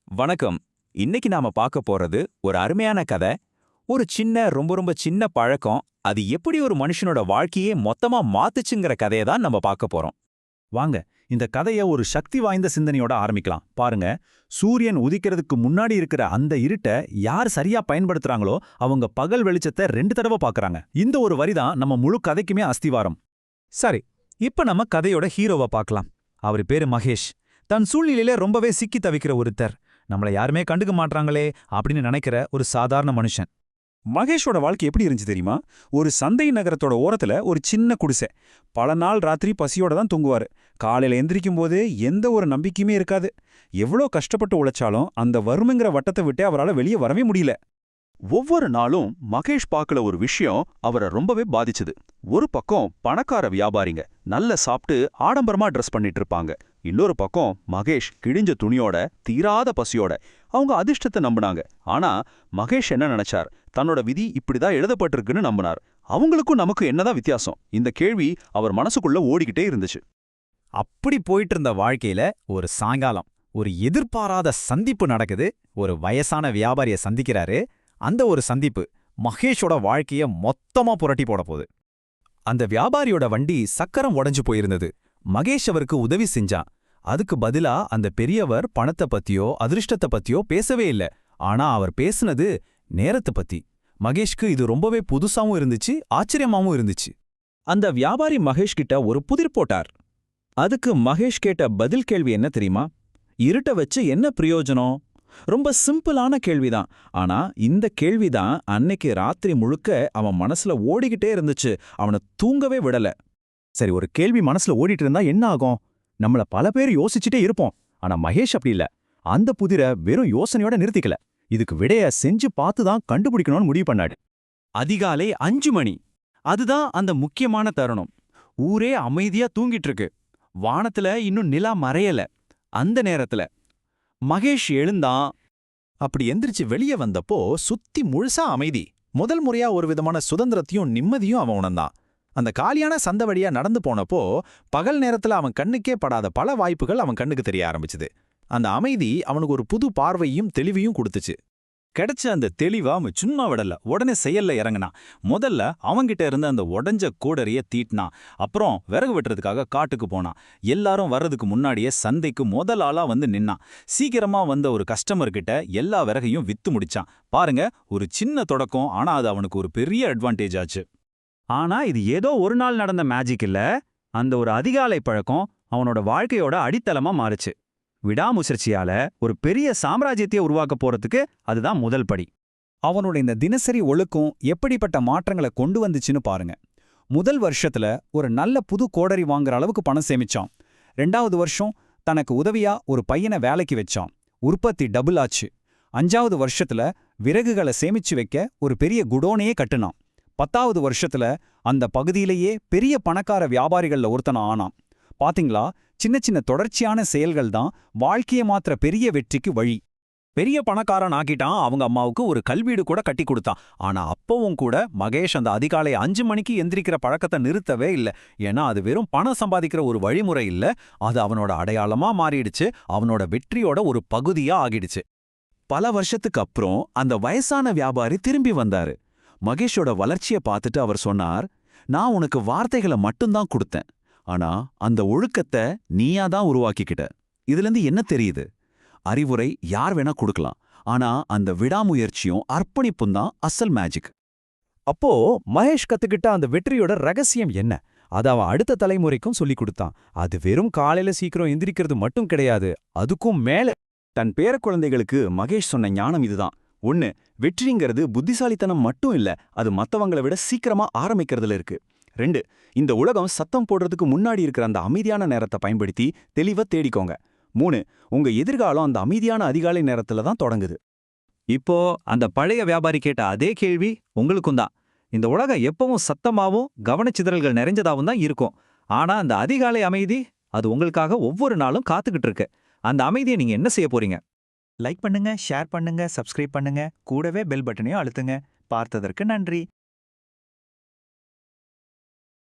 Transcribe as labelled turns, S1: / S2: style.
S1: வணக்கம். இன்னைக்கு நாம பார்க்க போறது ஒரு அருமையான கதை. ஒரு ரொம்ப சின்ன பழக்கம் அது எப்படி ஒரு மனுஷனோட வாழ்க்கையே மொத்தமா மாத்துச்சுங்கிற கதையை தான் நம்ம பார்க்க போறோம்.
S2: வாங்க, இந்த கதைய ஒரு சக்தி வாய்ந்த சிந்தனையோட ஆரம்பிக்கலாம். பாருங்க, சூரியன் உதிக்கிறதுக்கு முன்னாடி இருக்கிற அந்த இருட்ட யார் சரியா பயன்படுத்துறாங்களோ அவங்க பகல் வெளிச்சத்தை 2 தடவை பார்க்கறாங்க. இந்த ஒரு வரிதான் நம்ம முழு கதைக்குமே அஸ்திவாரம்.
S3: சரி, இப்ப நம்ம கதையோட ஹீரோவை பார்க்கலாம். அவர் பேரு மகேஷ். தன் சூழ்நிலையில ரொம்பவே சிக்கி தவிக்கிற ஒருத்தர். நம்மள யாருமே கண்டுக்க மாட்றாங்களே அப்படின்னு நினைக்கிற ஒரு சாதாரண மனுஷன்.
S4: மகேஷோட வாழ்க்கை எப்படி இருந்துச்சு தெரியுமா? ஒரு சந்தை நகரத்தோட ஓரத்துல ஒரு சின்ன குடிசை. பல நாள் ராத்திரி பசியோட தான் தூங்குவாரு. காலையில எந்திரிக்கும் போது எந்த ஒரு நம்பிக்கையுமே இருக்காது. எவ்வளோ கஷ்டப்பட்டு உழைச்சாலும் அந்த வறுமைங்கிற வட்டத்தை விட்டு அவரால் வெளியே வரவே முடியல.
S5: ஒவ்வொரு நாளும் மகேஷ் பார்க்கல ஒரு விஷயம் அவரை ரொம்பவே பாதிச்சுது. ஒரு பக்கம் பணக்கார வியாபாரிங்க நல்ல சாப்பிட்டு ஆடம்பரமா ட்ரெஸ் பண்ணிட்டு இருப்பாங்க. இன்னொரு பக்கம் மகேஷ் கிழிஞ்ச துணியோட தீராத பசியோட. அவங்க அதிர்ஷ்டத்தை நம்பினாங்க. ஆனா மகேஷ் என்ன நினைச்சார்? தன்னோட விதி இப்படிதான் எழுதப்பட்டிருக்குன்னு நம்பினார். அவங்களுக்கும் நமக்கு என்னதான் வித்தியாசம்? இந்த கேள்வி அவர் மனசுக்குள்ள ஓடிக்கிட்டே இருந்துச்சு.
S3: அப்படி போயிட்டு இருந்த வாழ்க்கையில ஒரு சாயங்காலம் ஒரு எதிர்பாராத சந்திப்பு நடக்குது. ஒரு வயசான வியாபாரிய சந்திக்கிறாரு. அந்த ஒரு சந்திப்பு மகேஷோட வாழ்க்கைய மொத்தமா புரட்டி போட போகுது. அந்த வியாபாரியோட வண்டி சக்கரம் உடைஞ்சு போயிருந்தது. மகேஷ் அவருக்கு உதவி செஞ்சான். அதுக்கு பதிலா அந்த பெரியவர் பணத்தை பத்தியோ அதிர்ஷ்டத்தை பத்தியோ பேசவே இல்ல. ஆனா அவர் பேசுனது நேரத்தை பத்தி. மகேஷ்க்கு இது ரொம்பவே புதுசாவும் இருந்துச்சு, ஆச்சரியமாவும் இருந்துச்சு.
S1: அந்த வியாபாரி மகேஷ் கிட்ட ஒரு புதிர் போட்டார். அதுக்கு மகேஷ் கேட்ட பதில் கேள்வி என்ன தெரியுமா? இருட்ட வச்சு என்ன பிரயோஜனம்? ரொம்ப சிம்பிளான கேள்விதான். ஆனா இந்த கேள்விதான் அன்னைக்கு ராத்திரி முழுக்க அவன் மனசுல ஓடிக்கிட்டே இருந்துச்சு. அவனை தூங்கவே விடல.
S2: சரி, ஒரு கேள்வி மனசுல ஓடிட்டு இருந்தா என்ன ஆகும்? நம்மள பல பேர் யோசிச்சுட்டே இருப்போம். ஆனா மகேஷ் அப்படி இல்ல. அந்த புதிரை வெறும் யோசனையோட நிறுத்திக்கல. இதுக்கு விடைய செஞ்சு பார்த்துதான் கண்டுபிடிக்கணும்னு முடிவு பண்ணாடு.
S1: அதிகாலை 5 மணி. அதுதான் அந்த முக்கியமான தருணம். ஊரே அமைதியா தூங்கிட்டு இருக்கு. வானத்துல இன்னும் நிலா மறையல. அந்த நேரத்துல மகேஷ் எழுந்தான்.
S3: அப்படி எந்திரிச்சு வெளியே வந்தப்போ சுத்தி முழுசா அமைதி. முதல் முறையா ஒரு விதமான சுதந்திரத்தையும் நிம்மதியும் அவன் உணர்ந்தான். அந்த காலியான சந்த வழியா நடந்து போனப்போ பகல் நேரத்துல அவன் கண்ணுக்கே படாத பல வாய்ப்புகள் அவன் கண்ணுக்கு தெரிய ஆரம்பிச்சுது. அந்த அமைதி அவனுக்கு ஒரு புது பார்வையும் தெளிவையும் கொடுத்துச்சு.
S1: கிடைச்ச அந்த தெளிவா அவன் சும்மா விடல. உடனே செயல்ல இறங்கினான். முதல்ல அவங்கிட்ட இருந்த அந்த உடஞ்ச கூடரிய தீட்டினான். அப்புறம் விறகு வெட்டுறதுக்காக காட்டுக்கு போனான். எல்லாரும் வர்றதுக்கு முன்னாடியே சந்தைக்கு முதல் ஆளா வந்து நின்னான். சீக்கிரமா வந்த ஒரு கஸ்டமர்கிட்ட எல்லா விறகையும் வித்து முடிச்சான். பாருங்க, ஒரு சின்ன தொடக்கம். ஆனா அது அவனுக்கு ஒரு பெரிய அட்வான்டேஜ் ஆச்சு. ஆனா இது ஏதோ ஒரு நாள் நடந்த மேஜிக் இல்ல. அந்த ஒரு அதிகாலை பழக்கம் அவனோட வாழ்க்கையோட அடித்தளமா மாறுச்சு. விடாமுயற்சியால ஒரு பெரிய சாம்ராஜ்யத்தையே உருவாக்க போறதுக்கு அதுதான் முதல் படி.
S3: அவனோட இந்த தினசரி ஒழுக்கம் எப்படிப்பட்ட மாற்றங்களை கொண்டு வந்துச்சுன்னு பாருங்க. முதல் வருஷத்துல ஒரு நல்ல புது கோடரி வாங்குற அளவுக்கு பணம் சேமிச்சான். 2வது வருஷம் தனக்கு உதவியா ஒரு பையனை வேலைக்கு வச்சான். உற்பத்தி டபுள் ஆச்சு. 5வது வருஷத்துல விறகுகளை சேமிச்சு வைக்க ஒரு பெரிய குடோனையே கட்டுனான். 10வது வருஷத்துல அந்த பகுதியிலேயே பெரிய பணக்கார வியாபாரிகள்ல ஒருத்தன ஆனான். பாத்தீங்களா, சின்ன சின்ன தொடர்ச்சியான செயல்கள் தான் வாழ்க்கையை மாத்திர பெரிய வெற்றிக்கு வழி.
S1: பெரிய பணக்காரன் ஆக்கிட்டான். அவங்க அம்மாவுக்கு ஒரு கல்வீடு கூட கட்டி கொடுத்தான். ஆனா அப்பவும் கூட மகேஷ் அந்த அதிகாலை 5 மணிக்கு எந்திரிக்கிற பழக்கத்தை நிறுத்தவே இல்ல. ஏன்னா அது வெறும் பணம் சம்பாதிக்கிற ஒரு வழிமுறை இல்ல. அது அவனோட அடையாளமா மாறிடுச்சு. அவனோட வெற்றியோட ஒரு பகுதியா ஆகிடுச்சு. பல வருஷத்துக்கு அப்புறம் அந்த வயசான வியாபாரி திரும்பி வந்தாரு. மகேஷோட வளர்ச்சியை பார்த்துட்டு அவர் சொன்னார், நான் உனக்கு வார்த்தைகளை மட்டும்தான் கொடுத்தேன். ஆனா அந்த ஒழுக்கத்தை நீயா தான் உருவாக்கிக்கிட்ட. இதுலேருந்து என்ன தெரியுது? அறிவுரை யார் வேணா கொடுக்கலாம். ஆனா அந்த விடாமுயற்சியும் அர்ப்பணிப்பும் தான் அசல் மேஜிக்.
S3: அப்போ மகேஷ் கத்துக்கிட்ட அந்த வெற்றியோட ரகசியம் என்ன? அதை அவன் அடுத்த தலைமுறைக்கும் சொல்லிக் கொடுத்தான். அது வெறும் காலையில சீக்கிரம் எந்திரிக்கிறது மட்டும் கிடையாது, அதுக்கும் மேல.
S1: தன் பேர குழந்தைகளுக்கு மகேஷ் சொன்ன ஞானம் இதுதான். 1. வெற்றிங்கிறது புத்திசாலித்தனம் மட்டும் இல்ல, அது மத்தவங்களை விட சீக்கிரமா ஆரம்பிக்கிறதுல இருக்கு. 2. இந்த உலகம் சத்தம் போடுறதுக்கு முன்னாடி இருக்கிற அந்த அமைதியான நேரத்தை பயன்படுத்தி தெளிவா தேடிக்கோங்க. 3. உங்க எதிர்காலம் அந்த அமைதியான அதிகாலை நேரத்துல தான் தொடங்குது. இப்போ அந்த பழைய வியாபாரி கேட்ட அதே கேள்வி உங்களுக்கும் தான். இந்த உலகம் எப்பவும் சத்தமாவும் கவனச்சிதறல்கள் நிறைஞ்சதாவும் தான் இருக்கும். ஆனா அந்த அதிகாலை அமைதி, அது உங்களுக்காக ஒவ்வொரு நாளும் காத்துக்கிட்டு இருக்கு. அந்த அமைதியை நீங்க என்ன செய்ய போறீங்க? லைக் பண்ணுங்க, ஷேர் பண்ணுங்க, சப்ஸ்கிரைப் பண்ணுங்க, கூடவே பெல் பட்டனையும் அழுத்துங்க. பார்த்ததற்கு நன்றி.